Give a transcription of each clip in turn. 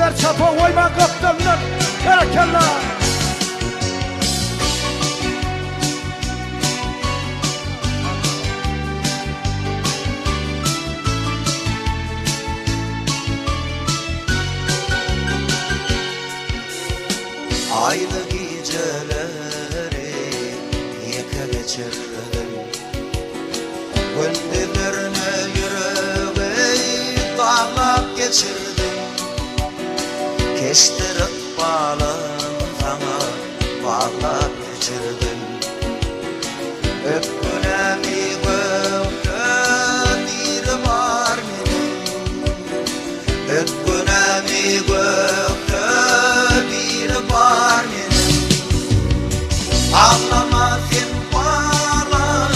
Sizler çapon oyman kaptanlar. Berekeller. Aylı geceleri yeke geçirdim, gündüzlerine yüreği dağlap geçirdim. Keştirip bağlan sana bağlap geçirdim. Öpkünemi gökte bir var benim, öpkünemi gökte bir var benim. Ağlama sen bağlan,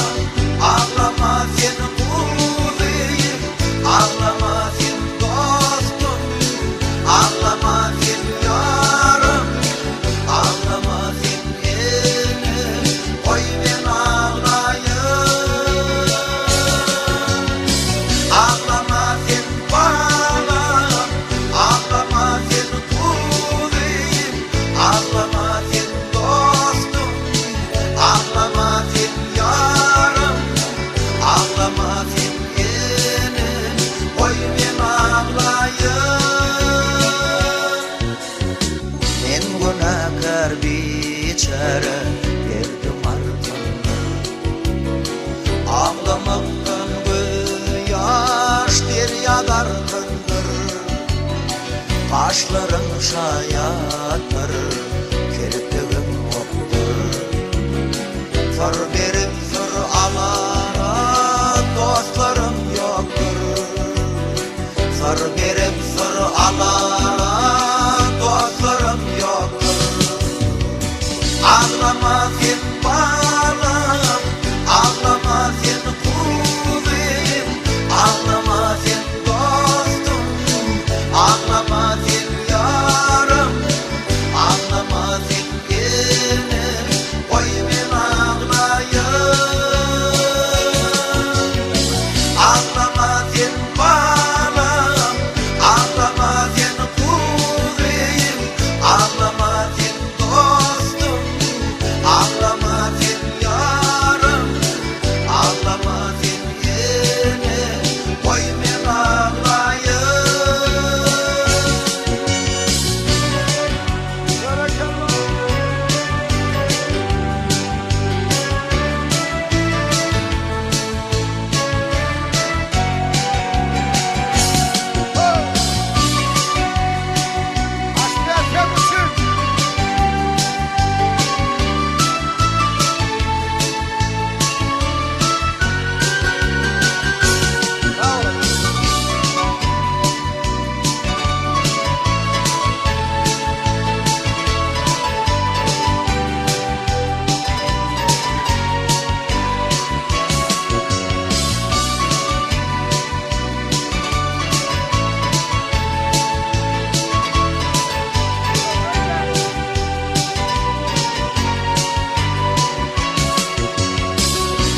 ağlama sen kuzeyim, ağlama sen dostum, ağlama sen yarım, ağlama sen elim, koy ben ağlayayım. Ağlama sen bağlan, ağlama sen kuzeyim, ağlama sen dostum, ağlama sen yarım, ağlama sen elim, koy ben ağlayayım. Men günahkar biçare verdim ardımda, ağlamaktan yaş deryalardandır. Başların şayattır, kirpigim oktur. Sor berip sor alara dostlarım yoktur. Sor berip sor alara dostlarım yoktur. Ağlama sen bağlan, ağlama sen kuzeyim, ağlama sen dostum, ağlama sen yarım, ağlama sen elim, koy ben ağlayayım. Ağlama sen bağlan, ağlama sen kuzeyim, ağlama sen dostum, ağlama sen yarım, ağlama sen elim, koy ben ağlayayım. Berekeller. Aşk erken misin? Sağ olun.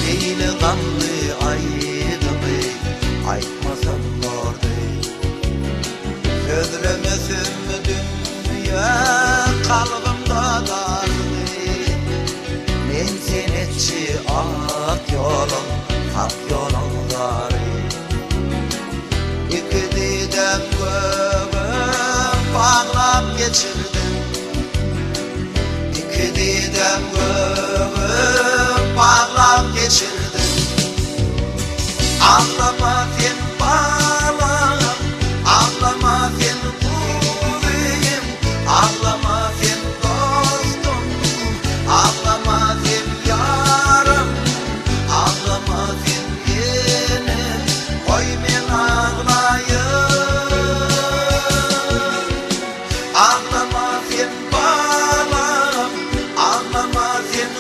Eyle gamlı aydımı aytmasam doğru. Sözlemesin dünya kalbimda dardı. Men sen etçi ak yolum, hak yolum gari. İki didem göğüm bağlap geçirdim. İki didem göğüm bağlap geçirdim. Ağlama sen bağlan, ağlama sen kuzeyim, ağlama sen dostum, ağlama sen yarım, ağlama sen elim, koy ben ağlayayım. Ağlama sen bağlan, ağlama sen